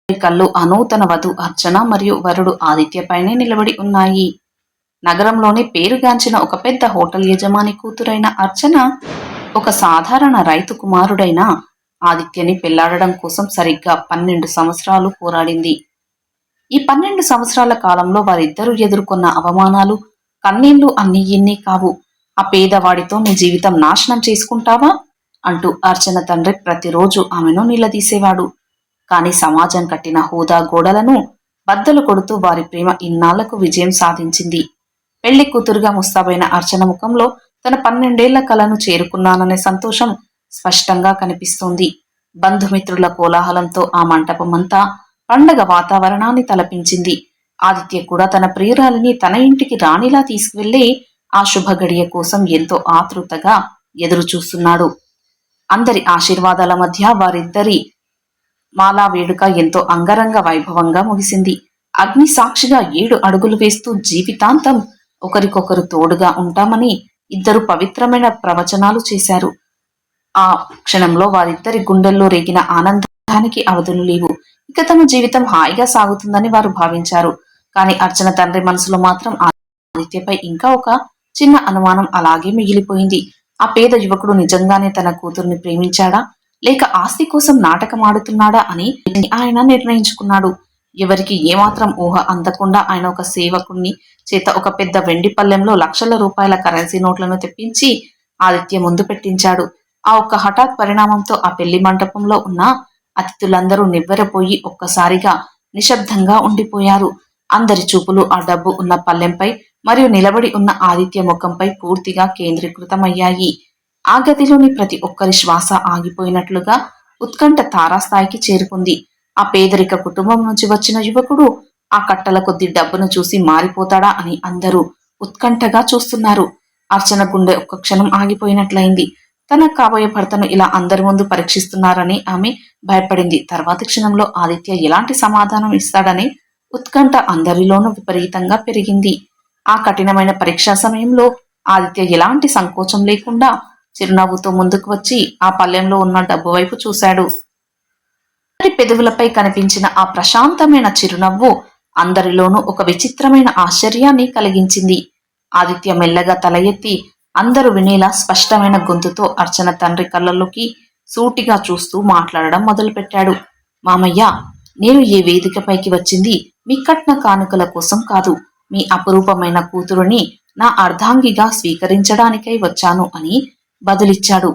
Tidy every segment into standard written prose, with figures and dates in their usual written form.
కళ్ళు అనూతన వధు అర్చన మరియు వరుడు ఆదిత్యపైనే నిలబడి ఉన్నాయి. నగరంలోనే పేరుగాంచిన ఒక పెద్ద హోటల్ యజమాని కూతురైన అర్చన ఒక సాధారణ రైతు కుమారుడైన ఆదిత్యని పెళ్లాడడం కోసం సరిగ్గా 12 సంవత్సరాలు పోరాడింది. ఈ 12 సంవత్సరాల కాలంలో వారిద్దరూ ఎదుర్కొన్న అవమానాలు, కన్నీళ్లు అన్నీ ఇన్ని కావు. ఆ పేదవాడితో నీ జీవితం నాశనం చేసుకుంటావా అంటూ అర్చన తండ్రి ప్రతిరోజు ఆమెను నిలదీసేవాడు. కాని సమాజం కట్టిన హోదా గోడలను బద్దలు కొడుతూ వారి ప్రేమ ఇన్నాళ్లకు విజయం సాధించింది. పెళ్లి కూతురుగా ముస్తాబైన అర్చన ముఖంలో తన 12 కలను చేరుకున్నాననే సంతోషం స్పష్టంగా కనిపిస్తోంది. బంధుమిత్రుల కోలాహలంతో ఆ మంటపమంతా పండగ వాతావరణాన్ని తలపించింది. ఆదిత్య కూడా తన ప్రియురాలిని తన ఇంటికి రాణిలా తీసుకువెళ్లి ఆ శుభ గడియ కోసం ఎంతో ఆతృతగా ఎదురు చూస్తున్నాడు. అందరి ఆశీర్వాదాల మధ్య వారిద్దరి మాలా వేడుక ఎంతో అంగరంగ వైభవంగా ముగిసింది. అగ్ని సాక్షిగా 7 అడుగులు వేస్తూ జీవితాంతం ఒకరికొకరు తోడుగా ఉంటామని ఇద్దరు పవిత్రమైన ప్రవచనాలు చేశారు. ఆ క్షణంలో వారిద్దరి గుండెల్లో రేగిన ఆనందానికి అవధులు లేవు. ఇక తమ జీవితం హాయిగా సాగుతుందని వారు భావించారు. కానీ అర్చన తండ్రి మనసులో మాత్రం ఆదిత్యపై ఇంకా ఒక చిన్న అనుమానం అలాగే మిగిలిపోయింది. ఆ పేద యువకుడు నిజంగానే తన కూతుర్ని ప్రేమించాడా లేక ఆస్తి కోసం నాటకం ఆడుతున్నాడా అని ఆయన నిర్ణయించుకున్నాడు. ఎవరికి ఏమాత్రం ఊహ అందకుండా ఆయన ఒక సేవకుణ్ణి చేత ఒక పెద్ద వెండి పల్లెంలో లక్షల రూపాయల కరెన్సీ నోట్లను తెప్పించి ఆదిత్య ముందు పెట్టించాడు. ఆ ఒక్క హఠాత్ పరిణామంతో ఆ పెళ్లి మంటపంలో ఉన్న అతిథులందరూ నివ్వెరపోయి ఒక్కసారిగా నిశ్శబ్దంగా ఉండిపోయారు. అందరి చూపులు ఆ డబ్బు ఉన్న పల్లెంపై మరియు నిలబడి ఉన్న ఆదిత్య ముఖంపై పూర్తిగా కేంద్రీకృతమయ్యాయి. ఆ గదిలోని ప్రతి ఒక్కరి శ్వాస ఆగిపోయినట్లుగా ఉత్కంఠ తారాస్థాయికి చేరుకుంది. ఆ పేదరిక కుటుంబం నుంచి వచ్చిన యువకుడు ఆ కట్టల కొద్ది డబ్బును చూసి మారిపోతాడా అని అందరూ ఉత్కంఠగా చూస్తున్నారు. అర్చన గుండె ఒక్క క్షణం ఆగిపోయినట్లయింది. తన కాబోయే భర్తను ఇలా అందరి ముందు పరీక్షిస్తున్నారని ఆమె భయపడింది. తర్వాతి క్షణంలో ఆదిత్య ఎలాంటి సమాధానం ఇస్తాడని ఉత్కంఠ అందరిలోనూ విపరీతంగా పెరిగింది. ఆ కఠినమైన పరీక్షా సమయంలో ఆదిత్య ఎలాంటి సంకోచం లేకుండా చిరునవ్వుతో ముందుకు వచ్చి ఆ పల్లెంలో ఉన్న డబ్బు వైపు చూశాడు. పెదవులపై కనిపించిన ఆ ప్రశాంతమైన చిరునవ్వు అందరిలోనూ ఒక విచిత్రమైన ఆశ్చర్యాన్ని కలిగించింది. ఆదిత్య మెల్లగా తల ఎత్తి అందరూ వినేలా స్పష్టమైన గొంతుతో అర్చన తండ్రి కళ్ళల్లోకి సూటిగా చూస్తూ మాట్లాడడం మొదలుపెట్టాడు. మామయ్య, నేను ఈ వేదికపైకి వచ్చింది మీ కట్న కానుకల కోసం కాదు, మీ అపురూపమైన కూతురుని నా అర్ధాంగిగా స్వీకరించడానికై వచ్చాను అని బదులిచ్చాడు.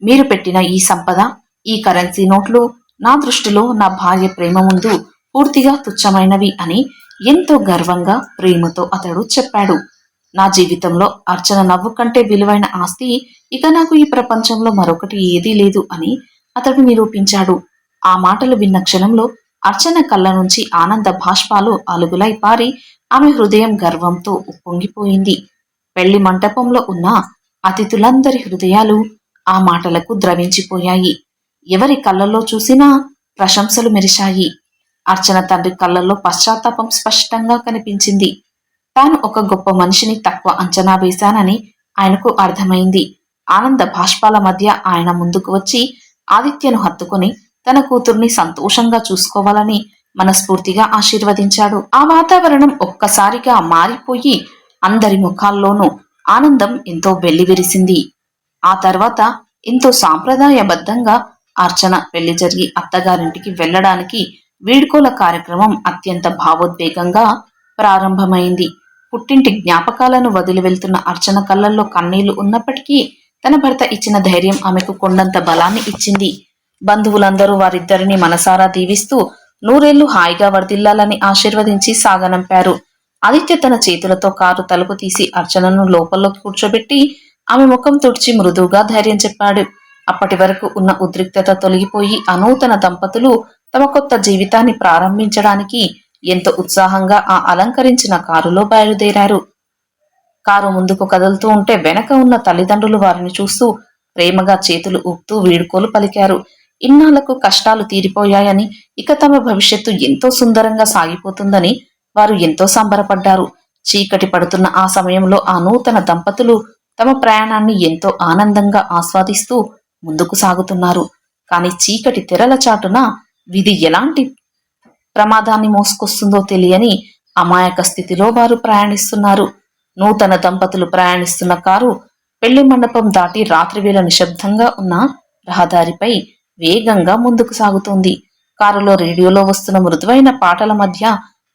మీరు పెట్టిన ఈ సంపద, ఈ కరెన్సీ నోట్లు నా దృష్టిలో నా భార్య ప్రేమ ముందు పూర్తిగా తుచ్చమైనవి అని ఎంతో గర్వంగా ప్రేమతో అతడు చెప్పాడు. నా జీవితంలో అర్చన నవ్వు కంటే విలువైన ఆస్తి ఇక నాకు ఈ ప్రపంచంలో మరొకటి ఏదీ లేదు అని అతడు నిరూపించాడు. ఆ మాటలు విన్న క్షణంలో అర్చన కళ్ళ నుంచి ఆనంద భాష్పాలు అలుగులై పారి ఆమె హృదయం గర్వంతో ఉప్పొంగిపోయింది. పెళ్లి మంటపంలో ఉన్న అతిథులందరి హృదయాలు ఆ మాటలకు ద్రవించిపోయాయి. ఎవరి కళ్ళల్లో చూసినా ప్రశంసలు మెరిశాయి. అర్చన తండ్రి కళ్ళల్లో పశ్చాత్తాపం స్పష్టంగా కనిపించింది. తాను ఒక గొప్ప మనిషిని తక్కువ అంచనా వేశానని ఆయనకు అర్థమైంది. ఆనంద భాష్పాల మధ్య ఆయన ముందుకు వచ్చి ఆదిత్యను హత్తుకుని తన కూతుర్ని సంతోషంగా చూసుకోవాలని మనస్ఫూర్తిగా ఆశీర్వదించాడు. ఆ వాతావరణం ఒక్కసారిగా మారిపోయి అందరి ముఖాల్లోనూ ఆనందం ఎంతో వెల్లివిరిసింది. ఆ తర్వాత ఎంతో సాంప్రదాయబద్ధంగా అర్చన పెళ్లి జరిగి అత్తగారింటికి వెళ్లడానికి వీడ్కోల కార్యక్రమం అత్యంత భావోద్వేగంగా ప్రారంభమైంది. పుట్టింటి జ్ఞాపకాలను వదిలి వెళ్తున్న అర్చన కళ్ళల్లో కన్నీళ్లు ఉన్నప్పటికీ తన భర్త ఇచ్చిన ధైర్యం ఆమెకు కొండంత బలాన్ని ఇచ్చింది. బంధువులందరూ వారిద్దరిని మనసారా దీవిస్తూ నూరేళ్లు హాయిగా వర్ధిల్లాలని ఆశీర్వదించి సాగనంపారు. ఆదిత్య తన చేతులతో కారు తలుపు తీసి అర్చనను లోపల్లోకి కూర్చోబెట్టి ఆమె ముఖం తుడిచి మృదువుగా ధైర్యం చెప్పాడు. అప్పటి వరకు ఉన్న ఉద్రిక్తత తొలగిపోయి అనూతన దంపతులు తమ కొత్త జీవితాన్ని ప్రారంభించడానికి ఎంతో ఉత్సాహంగా ఆ అలంకరించిన కారులో బయలుదేరారు. కారు ముందుకు కదులుతూ ఉంటే వెనక ఉన్న తల్లిదండ్రులు వారిని చూస్తూ ప్రేమగా చేతులు ఊపుతూ వీడ్కోలు పలికారు. ఇన్నాళ్లకు కష్టాలు తీరిపోయాయని, ఇక తమ భవిష్యత్తు ఎంతో సుందరంగా సాగిపోతుందని వారు ఎంతో సంబరపడ్డారు. చీకటి పడుతున్న ఆ సమయంలో ఆ నూతన దంపతులు తమ ప్రయాణాన్ని ఎంతో ఆనందంగా ఆస్వాదిస్తూ ముందుకు సాగుతున్నారు. కాని చీకటి తెరల చాటున విధి ఎలాంటి ప్రమాదాన్ని మోసుకొస్తుందో తెలియని అమాయక స్థితిలో వారు ప్రయాణిస్తున్నారు. నూతన దంపతులు ప్రయాణిస్తున్న కారు పెళ్లి మండపం దాటి రాత్రివేళ నిశ్శబ్దంగా ఉన్న రహదారిపై వేగంగా ముందుకు సాగుతోంది. కారులో రేడియోలో వస్తున్న మృదువైన పాటల మధ్య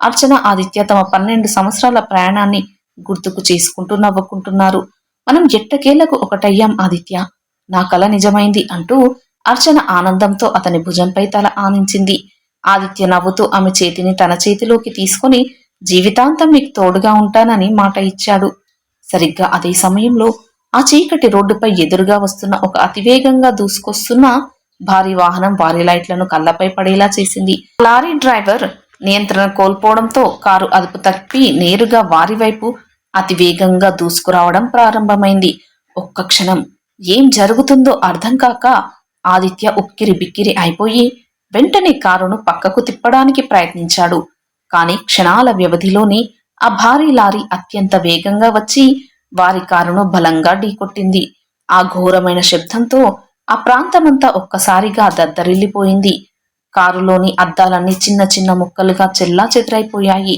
అర్చన, ఆదిత్య తమ 12 సంవత్సరాల ప్రయాణాన్ని గుర్తుకు చేసుకుంటూ నవ్వుకుంటున్నారు. మనం ఎట్టకేలకు ఒకటయ్యాం ఆదిత్య, నా కల నిజమైంది అంటూ అర్చన ఆనందంతో అతని భుజంపై తల ఆనించింది. ఆదిత్య నవ్వుతూ ఆమె చేతిని తన చేతిలోకి తీసుకుని జీవితాంతం మీకు తోడుగా ఉంటానని మాట ఇచ్చాడు. సరిగ్గా అదే సమయంలో ఆ చీకటి రోడ్డుపై ఎదురుగా వస్తున్న ఒక అతివేగంగా దూసుకొస్తున్న భారీ వాహనం వారి లైట్లను కళ్ళపై పడేలా చేసింది. లారీ డ్రైవర్ నియంత్రణ కోల్పోవడంతో కారు అదుపు తప్పి నేరుగా వారి వైపు అతివేగంగా దూసుకురావడం ప్రారంభమైంది. ఒక్క క్షణం ఏం జరుగుతుందో అర్థం కాక ఆదిత్య ఉక్కిరి బిక్కిరి అయిపోయి వెంటనే కారును పక్కకు తిప్పడానికి ప్రయత్నించాడు. కాని క్షణాల వ్యవధిలోనే ఆ భారీ లారీ అత్యంత వేగంగా వచ్చి వారి కారును బలంగా ఢీకొట్టింది. ఆ ఘోరమైన శబ్దంతో ఆ ప్రాంతమంతా ఒక్కసారిగా దద్దరిల్లిపోయింది. కారులోని అద్దాలన్నీ చిన్న చిన్న ముక్కలుగా చెల్లా చెదరైపోయాయి.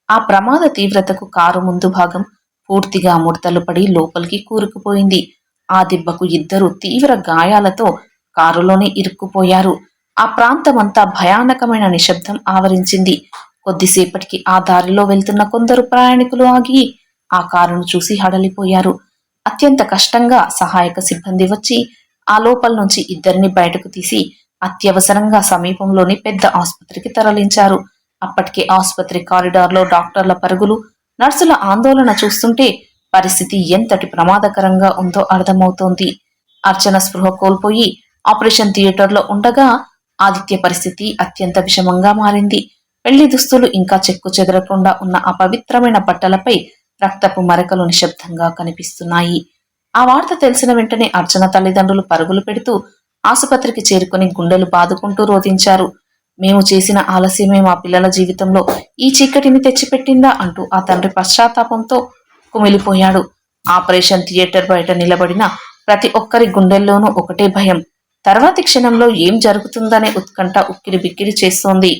ఆ ప్రమాద తీవ్రతకు కారు ముందు భాగం పూర్తిగా ముడతలు పడి లోపలికి కూరుకుపోయింది. ఆ దెబ్బకు ఇద్దరు తీవ్ర గాయాలతో కారులోనే ఇరుక్కుపోయారు. ఆ ప్రాంతమంతా భయానకమైన నిశ్శబ్దం ఆవరించింది. కొద్దిసేపటికి ఆ దారిలో వెళ్తున్న కొందరు ప్రయాణికులు ఆగి ఆ కారును చూసి హడలిపోయారు. అత్యంత కష్టంగా సహాయక సిబ్బంది వచ్చి ఆ లోపల నుంచి ఇద్దరిని బయటకు తీసి అత్యవసరంగా సమీపంలోని పెద్ద ఆసుపత్రికి తరలించారు. అప్పటికే ఆసుపత్రి కారిడార్లో డాక్టర్ల పరుగులు, నర్సుల ఆందోళన చూస్తుంటే పరిస్థితి ఎంతటి ప్రమాదకరంగా ఉందో అర్థమవుతోంది. అర్చన స్పృహ కోల్పోయి ఆపరేషన్ థియేటర్లో ఉండగా ఆదిత్య పరిస్థితి అత్యంత విషమంగా మారింది. పెళ్లి దుస్తులు ఇంకా చెక్కు చెదరకుండా ఉన్న ఆ పవిత్రమైన బట్టలపై రక్తపు మరకలు నిశ్శబ్దంగా కనిపిస్తున్నాయి. ఆ వార్త తెలిసిన వెంటనే అర్చన తల్లిదండ్రులు పరుగులు పెడుతూ ఆసుపత్రికి చేరుకుని గుండెలు బాదుకుంటూ రోధించారు. మేము చేసిన ఆలస్యమే మా పిల్లల జీవితంలో ఈ చీకటిని తెచ్చిపెట్టిందా అంటూ ఆ తండ్రి పశ్చాత్తాపంతో కుమిలిపోయాడు. ఆపరేషన్ థియేటర్ బయట నిలబడిన ప్రతి ఒక్కరి గుండెల్లోనూ ఒకటే భయం. తర్వాతి క్షణంలో ఏం జరుగుతుందనే ఉత్కంఠ ఉక్కిరి బిక్కిరి చేస్తోంది.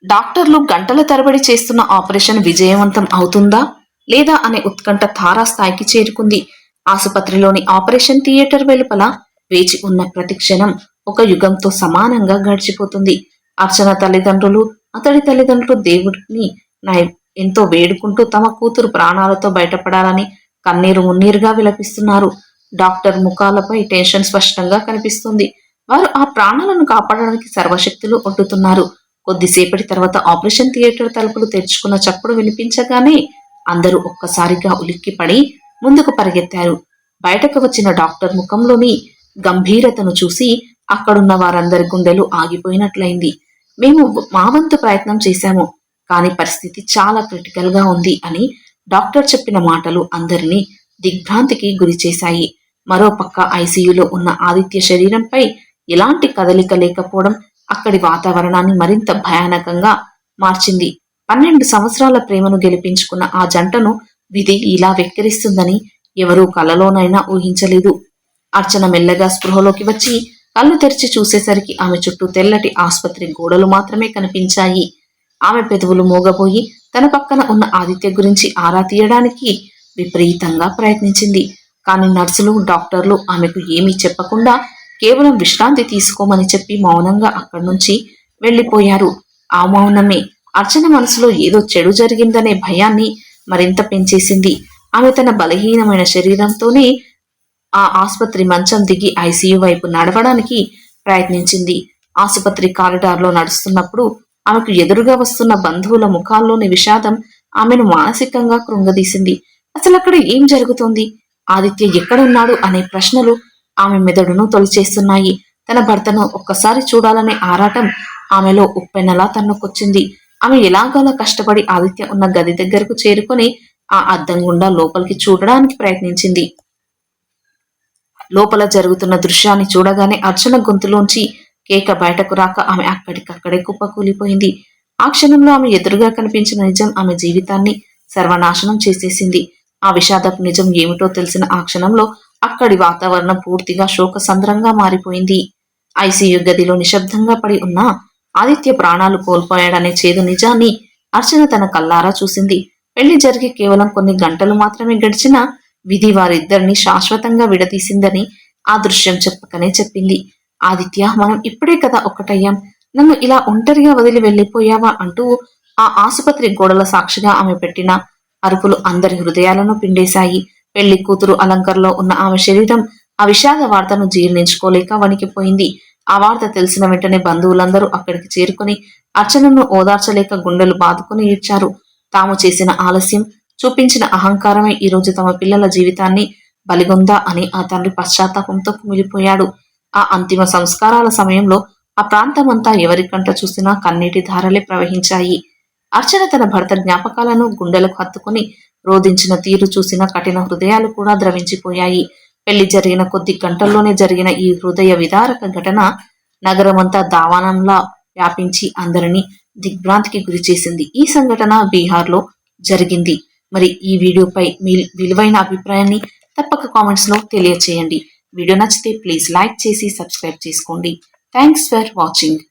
డాక్టర్లు గంటల తరబడి చేస్తున్న ఆపరేషన్ విజయవంతం అవుతుందా లేదా అనే ఉత్కంఠ తారాస్థాయికి చేరుకుంది. ఆసుపత్రిలోని ఆపరేషన్ థియేటర్ వెలుపల వేచి ఉన్న ప్రతి క్షణం ఒక యుగంతో సమానంగా గడిచిపోతుంది. అర్చన తల్లిదండ్రులు, అతడి తల్లిదండ్రులు దేవుడిని ఎంతో వేడుకుంటూ తమ కూతురు ప్రాణాలతో బయటపడాలని కన్నీరు మున్నీరుగా విలపిస్తున్నారు. డాక్టర్ ముఖాలపై టెన్షన్ స్పష్టంగా కనిపిస్తుంది. వారు ఆ ప్రాణాలను కాపాడడానికి సర్వశక్తులు ఒడ్డుతున్నారు. కొద్దిసేపటి తర్వాత ఆపరేషన్ థియేటర్ తలుపులు తెరుచుకున్న చప్పుడు వినిపించగానే అందరూ ఒక్కసారిగా ఉలిక్కిపడి ముందుకు పరిగెత్తారు. బయటకు వచ్చిన డాక్టర్ ముఖంలోని గంభీరతను చూసి అక్కడున్న వారందరి గుండెలు ఆగిపోయినట్లయింది. మేము మా వంతు ప్రయత్నం చేశాము, కానీ పరిస్థితి చాలా క్రిటికల్ గా ఉంది అని డాక్టర్ చెప్పిన మాటలు అందరినీ దిగ్భ్రాంతికి గురి చేశాయి. మరోపక్క ఐసీయూలో ఉన్న ఆదిత్య శరీరంపై ఎలాంటి కదలిక లేకపోవడం అక్కడి వాతావరణాన్ని మరింత భయానకంగా మార్చింది. 12 సంవత్సరాల ప్రేమను గెలిపించుకున్న ఆ జంటను విధి ఇలా వెక్కిరిస్తుందని ఎవరూ కలలోనైనా ఊహించలేదు. అర్చన మెల్లగా స్పృహలోకి వచ్చి కళ్ళు తెరిచి చూసేసరికి ఆమె చుట్టూ తెల్లటి ఆసుపత్రి గోడలు మాత్రమే కనిపించాయి. ఆమె పెదవులు మోగబోయి తన పక్కన ఉన్న ఆదిత్య గురించి ఆరా తీయడానికి విపరీతంగా ప్రయత్నించింది. కానీ నర్సులు, డాక్టర్లు ఆమెకు ఏమీ చెప్పకుండా కేవలం విశ్రాంతి తీసుకోమని చెప్పి మౌనంగా అక్కడి నుంచి వెళ్లిపోయారు. ఆ మౌనమే అర్చన మనసులో ఏదో చెడు జరిగిందనే భయాన్ని మరింత పెంచేసింది. ఆమె తన బలహీనమైన శరీరంతోనే ఆ ఆసుపత్రి మంచం దిగి ఐసీయూ వైపు నడవడానికి ప్రయత్నించింది. ఆసుపత్రి కారిడార్లో నడుస్తున్నప్పుడు ఆమెకు ఎదురుగా వస్తున్న బంధువుల ముఖాల్లోని విషాదం ఆమెను మానసికంగా కృంగదీసింది. అసలు అక్కడ ఏం జరుగుతోంది? ఆదిత్య ఎక్కడున్నాడు అనే ప్రశ్నలు ఆమె మెదడును తొలిచేస్తున్నాయి. తన భర్తను ఒక్కసారి చూడాలనే ఆరాటం ఆమెలో ఉప్పెనలా తన్నుకొచ్చింది. ఆమె ఎలాగోలా కష్టపడి ఆదిత్య ఉన్న గది దగ్గరకు చేరుకొని ఆ అద్దం గుండా లోపలికి చూడడానికి ప్రయత్నించింది. లోపల జరుగుతున్న దృశ్యాన్ని చూడగానే అర్చన గొంతులోంచి కేక బయటకు రాక ఆమె అక్కడికక్కడే కుప్పకూలిపోయింది. ఆ క్షణంలో ఆమె ఎదురుగా కనిపించిన నిజం ఆమె జీవితాన్ని సర్వనాశనం చేసేసింది. ఆ విషాదపు నిజం ఏమిటో తెలిసిన ఆ క్షణంలో అక్కడి వాతావరణం పూర్తిగా శోకసంద్రంగా మారిపోయింది. ఐసీయూ గదిలో నిశ్శబ్దంగా పడి ఉన్న ఆదిత్య ప్రాణాలు కోల్పోయాడనే చేదు నిజాన్ని అర్చన తన కల్లారా చూసింది. పెళ్లి జరిగి కేవలం కొన్ని గంటలు మాత్రమే గడిచినా విధి వారిద్దరిని శాశ్వతంగా విడదీసిందని ఆ దృశ్యం చెప్పకనే చెప్పింది. ఆదిత్య, మనం ఇప్పుడే కదా ఒక్కటయ్యాం, నన్ను ఇలా ఒంటరిగా వదిలి వెళ్ళిపోయావా అంటూ ఆ ఆసుపత్రి గోడల సాక్షిగా ఆమె పెట్టిన అరుపులు అందరి హృదయాలను పిండేశాయి. పెళ్లి కూతురు అలంకరలో ఉన్న ఆమె శరీరం ఆ విషాద వార్తను జీర్ణించుకోలేక వణికిపోయింది. ఆ వార్త తెలిసిన వెంటనే బంధువులందరూ అక్కడికి చేరుకుని అర్చనను ఓదార్చలేక గుండెలు బాదుకుని ఏడ్చారు. తాము చేసిన ఆలస్యం, చూపించిన అహంకారమే ఈరోజు తమ పిల్లల జీవితాన్ని బలిగొందా అని ఆ తండ్రి పశ్చాత్తాపంతో కుమిలిపోయాడు. ఆ అంతిమ సంస్కారాల సమయంలో ఆ ప్రాంతమంతా ఎవరికంట చూసినా కన్నీటి ధారలే ప్రవహించాయి. అర్చన తన భర్త జ్ఞాపకాలను గుండెలకు హత్తుకుని రోధించిన తీరు చూసిన కఠిన హృదయాలు కూడా ద్రవించిపోయాయి. పెళ్లి జరిగిన కొద్ది గంటల్లోనే జరిగిన ఈ హృదయ విదారక ఘటన నగరమంతా దావానంలా వ్యాపించి అందరినీ దిగ్భ్రాంతికి గురిచేసింది. ఈ సంఘటన బీహార్లో జరిగింది. మరి ఈ వీడియోపై మీ విలువైన అభిప్రాయాన్ని తప్పక కామెంట్స్ లో తెలియచేయండి. వీడియో నచ్చితే ప్లీజ్ లైక్ చేసి సబ్స్క్రైబ్ చేసుకోండి. Thanks for watching.